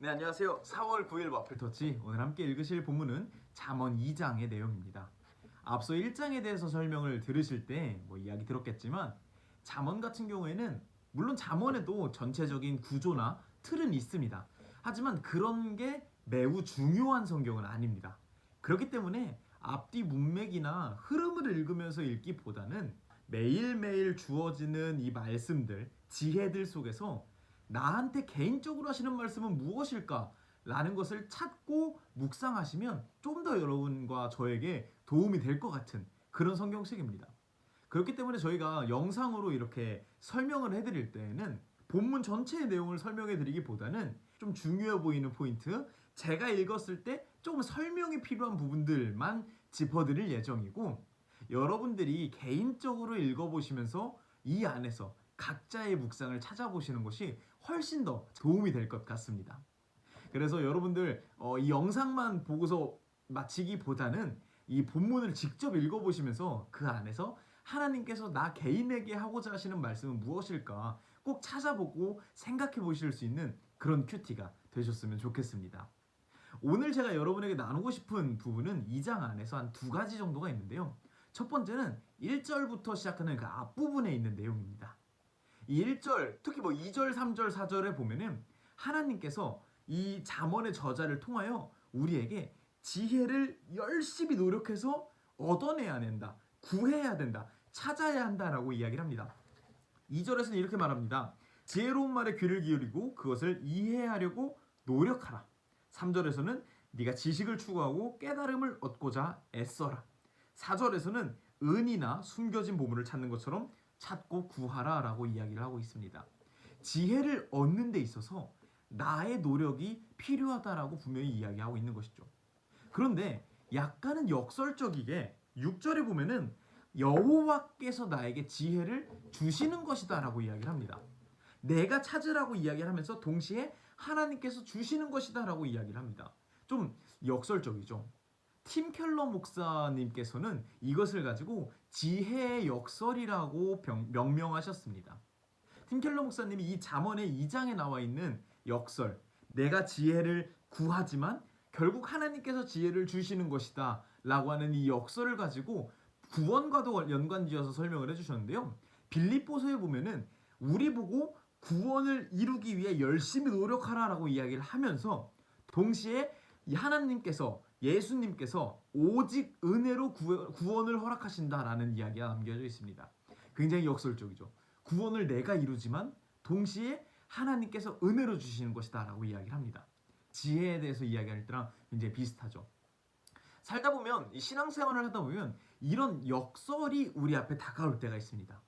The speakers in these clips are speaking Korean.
네, 안녕하세요. 4월 9일 와플터치. 오늘 함께 읽으실 본문은 잠언 2장의 내용입니다. 앞서 1장에 대해서 설명을 들으실 때 이야기 들었겠지만 잠언 같은 경우에는 물론 잠언에도 전체적인 구조나 틀은 있습니다. 하지만 그런 게 매우 중요한 성경은 아닙니다. 그렇기 때문에 앞뒤 문맥이나 흐름을 읽으면서 읽기보다는 매일매일 주어지는 이 말씀들, 지혜들 속에서 나한테 개인적으로 하시는 말씀은 무엇일까? 라는 것을 찾고 묵상하시면 좀 더 여러분과 저에게 도움이 될 것 같은 그런 성경책입니다. 그렇기 때문에 저희가 영상으로 이렇게 설명을 해드릴 때에는 본문 전체의 내용을 설명해 드리기보다는 좀 중요해 보이는 포인트, 제가 읽었을 때 조금 설명이 필요한 부분들만 짚어드릴 예정이고, 여러분들이 개인적으로 읽어보시면서 이 안에서 각자의 묵상을 찾아보시는 것이 훨씬 더 도움이 될 것 같습니다. 그래서 여러분들 이 영상만 보고서 마치기보다는 이 본문을 직접 읽어보시면서 그 안에서 하나님께서 나 개인에게 하고자 하시는 말씀은 무엇일까 꼭 찾아보고 생각해 보실 수 있는 그런 큐티가 되셨으면 좋겠습니다. 오늘 제가 여러분에게 나누고 싶은 부분은 2장 안에서 한 두 가지 정도가 있는데요. 첫 번째는 1절부터 시작하는 그 앞부분에 있는 내용입니다. 이 1절, 특히 2절, 3절, 4절에 보면은 하나님께서 이 잠언의 저자를 통하여 우리에게 지혜를 열심히 노력해서 얻어내야 된다, 구해야 된다, 찾아야 한다라고 이야기를 합니다. 2절에서는 이렇게 말합니다. 지혜로운 말에 귀를 기울이고 그것을 이해하려고 노력하라. 3절에서는 네가 지식을 추구하고 깨달음을 얻고자 애써라. 4절에서는 은이나 숨겨진 보물을 찾는 것처럼 찾고 구하라 라고 이야기를 하고 있습니다. 지혜를 얻는 데 있어서 나의 노력이 필요하다라고 분명히 이야기하고 있는 것이죠. 그런데 약간은 역설적이게 6절에 보면은 여호와께서 나에게 지혜를 주시는 것이다 라고 이야기를 합니다. 내가 찾으라고 이야기를 하면서 동시에 하나님께서 주시는 것이다 라고 이야기를 합니다. 좀 역설적이죠. 팀 켈러 목사님께서는 이것을 가지고 지혜의 역설이라고 명명하셨습니다. 팀 켈러 목사님이 이 잠언의 2장에 나와 있는 역설, 내가 지혜를 구하지만 결국 하나님께서 지혜를 주시는 것이다 라고 하는 이 역설을 가지고 구원과도 연관지어서 설명을 해주셨는데요. 빌립보서에 보면은 우리 보고 구원을 이루기 위해 열심히 노력하라 라고 이야기를 하면서 동시에 하나님께서, 예수님께서 오직 은혜로 구원을 허락하신다라는 이야기가 남겨져 있습니다. 굉장히 역설적이죠. 구원을 내가 이루지만 동시에 하나님께서 은혜로 주시는 것이다 라고 이야기를 합니다. 지혜에 대해서 이야기할 때랑 굉장히 비슷하죠. 살다 보면, 이 신앙생활을 하다 보면 이런 역설이 우리 앞에 다가올 때가 있습니다.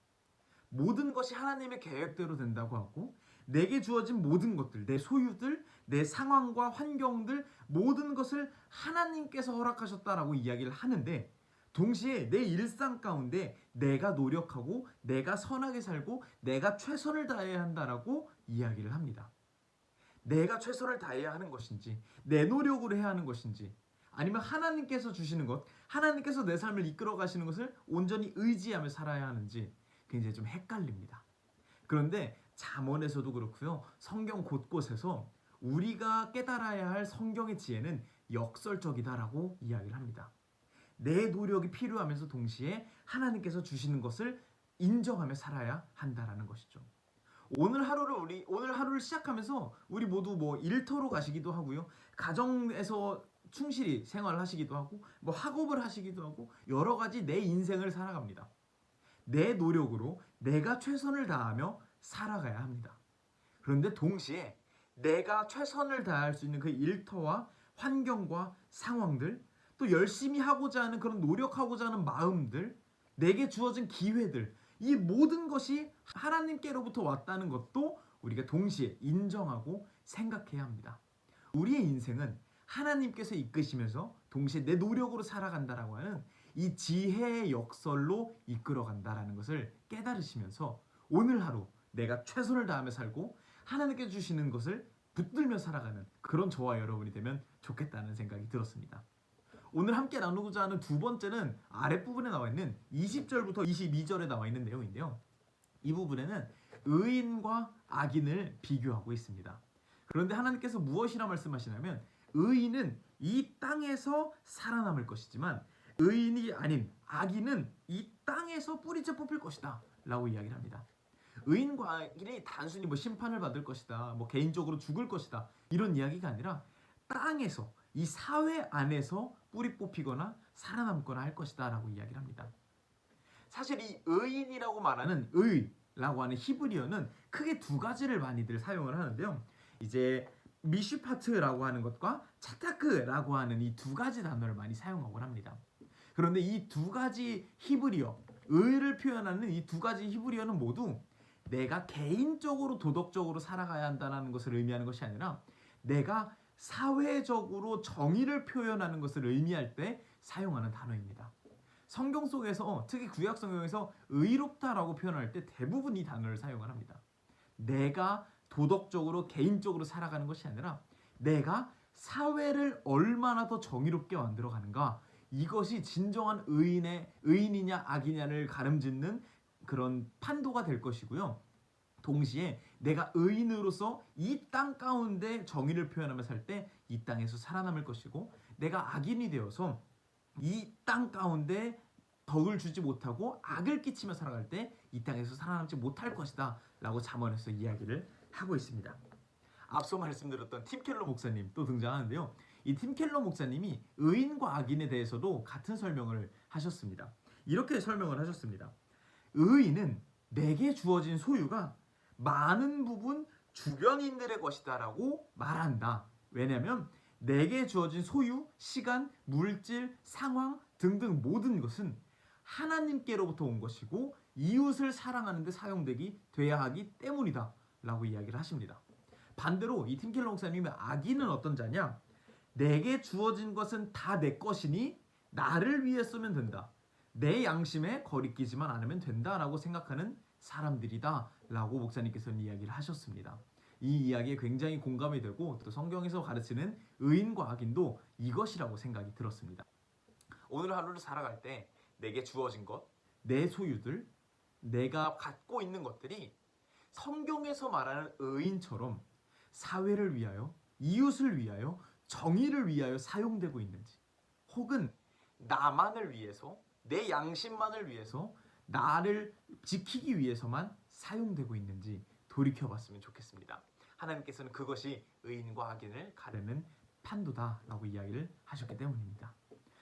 모든 것이 하나님의 계획대로 된다고 하고, 내게 주어진 모든 것들, 내 소유들, 내 상황과 환경들, 모든 것을 하나님께서 허락하셨다라고 이야기를 하는데, 동시에 내 일상 가운데 내가 노력하고 내가 선하게 살고 내가 최선을 다해야 한다라고 이야기를 합니다. 내가 최선을 다해야 하는 것인지, 내 노력으로 해야 하는 것인지, 아니면 하나님께서 주시는 것, 하나님께서 내 삶을 이끌어 가시는 것을 온전히 의지하며 살아야 하는지 굉장히 좀 헷갈립니다. 그런데 잠언에서도 그렇고요, 성경 곳곳에서 우리가 깨달아야 할 성경의 지혜는 역설적이다라고 이야기를 합니다. 내 노력이 필요하면서 동시에 하나님께서 주시는 것을 인정하며 살아야 한다라는 것이죠. 오늘 하루를 시작하면서 우리 모두 일터로 가시기도 하고요, 가정에서 충실히 생활하시기도 하고, 학업을 하시기도 하고, 여러 가지 내 인생을 살아갑니다. 내 노력으로 내가 최선을 다하며 살아가야 합니다. 그런데 동시에 내가 최선을 다할 수 있는 그 일터와 환경과 상황들, 또 열심히 하고자 하는 그런 노력하고자 하는 마음들, 내게 주어진 기회들, 이 모든 것이 하나님께로부터 왔다는 것도 우리가 동시에 인정하고 생각해야 합니다. 우리의 인생은 하나님께서 이끄시면서 동시에 내 노력으로 살아간다라고 하는 이 지혜의 역설로 이끌어간다라는 것을 깨달으시면서 오늘 하루 내가 최선을 다하며 살고 하나님께 주시는 것을 붙들며 살아가는 그런 저와 여러분이 되면 좋겠다는 생각이 들었습니다. 오늘 함께 나누고자 하는 두 번째는 아랫부분에 나와 있는 20절부터 22절에 나와 있는 내용인데요. 이 부분에는 의인과 악인을 비교하고 있습니다. 그런데 하나님께서 무엇이라 말씀하시냐면 의인은 이 땅에서 살아남을 것이지만 의인이 아닌 악인은 이 땅에서 뿌리째 뽑힐 것이다 라고 이야기를 합니다. 의인과 악인이 단순히 뭐 심판을 받을 것이다, 뭐 개인적으로 죽을 것이다 이런 이야기가 아니라 땅에서 이 사회 안에서 뿌리 뽑히거나 살아남거나 할 것이다 라고 이야기를 합니다. 사실 이 의인이라고 말하는 의라고 하는 히브리어는 크게 두 가지를 많이들 사용을 하는데요. 이제 미슈파트라고 하는 것과 차타크라고 하는 이 두 가지 단어를 많이 사용하곤 합니다. 그런데 이 두 가지 히브리어, 의를 표현하는 이 두 가지 히브리어는 모두 내가 개인적으로 도덕적으로 살아가야 한다는 것을 의미하는 것이 아니라 내가 사회적으로 정의를 표현하는 것을 의미할 때 사용하는 단어입니다. 성경 속에서 특히 구약 성경에서 의롭다라고 표현할 때 대부분 이 단어를 사용을 합니다. 내가 도덕적으로 개인적으로 살아가는 것이 아니라 내가 사회를 얼마나 더 정의롭게 만들어가는가, 이것이 진정한 의인이냐 악이냐를 가름짓는 그런 판도가 될 것이고요. 동시에 내가 의인으로서 이 땅 가운데 정의를 표현하며 살 때 이 땅에서 살아남을 것이고, 내가 악인이 되어서 이 땅 가운데 덕을 주지 못하고 악을 끼치며 살아갈 때 이 땅에서 살아남지 못할 것이다 라고 잠언에서 이야기를 하고 있습니다. 앞서 말씀드렸던 팀 켈러 목사님 또 등장하는데요. 이 팀 켈러 목사님이 의인과 악인에 대해서도 같은 설명을 하셨습니다. 이렇게 설명을 하셨습니다. 의인은 내게 주어진 소유가 많은 부분 주변인들의 것이다 라고 말한다. 왜냐하면 내게 주어진 소유, 시간, 물질, 상황 등등 모든 것은 하나님께로부터 온 것이고 이웃을 사랑하는 데 사용되기 돼야 하기 때문이다 라고 이야기를 하십니다. 반대로 이 팀 켈러 목사님의 악인은 어떤 자냐? 내게 주어진 것은 다 내 것이니 나를 위해 쓰면 된다. 내 양심에 거리끼지만 않으면 된다라고 생각하는 사람들이다 라고 목사님께서는 이야기를 하셨습니다. 이 이야기에 굉장히 공감이 되고 또 성경에서 가르치는 의인과 악인도 이것이라고 생각이 들었습니다. 오늘 하루를 살아갈 때 내게 주어진 것, 내 소유들, 내가 갖고 있는 것들이 성경에서 말하는 의인처럼 사회를 위하여, 이웃을 위하여, 정의를 위하여 사용되고 있는지, 혹은 나만을 위해서, 내 양심만을 위해서, 나를 지키기 위해서만 사용되고 있는지 돌이켜봤으면 좋겠습니다. 하나님께서는 그것이 의인과 악인을 가르는 판도다라고 이야기를 하셨기 때문입니다.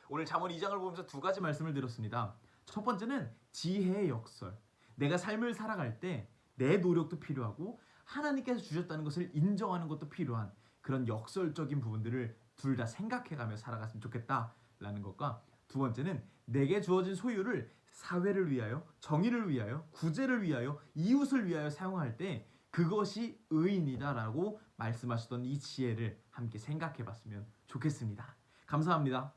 오늘 잠언 2장을 보면서 두 가지 말씀을 드렸습니다. 첫 번째는 지혜의 역설. 내가 삶을 살아갈 때 내 노력도 필요하고 하나님께서 주셨다는 것을 인정하는 것도 필요한 그런 역설적인 부분들을 둘 다 생각해가며 살아갔으면 좋겠다라는 것과, 두 번째는 내게 주어진 소유를 사회를 위하여, 정의를 위하여, 구제를 위하여, 이웃을 위하여 사용할 때 그것이 의인이다라고 말씀하셨던 이 지혜를 함께 생각해봤으면 좋겠습니다. 감사합니다.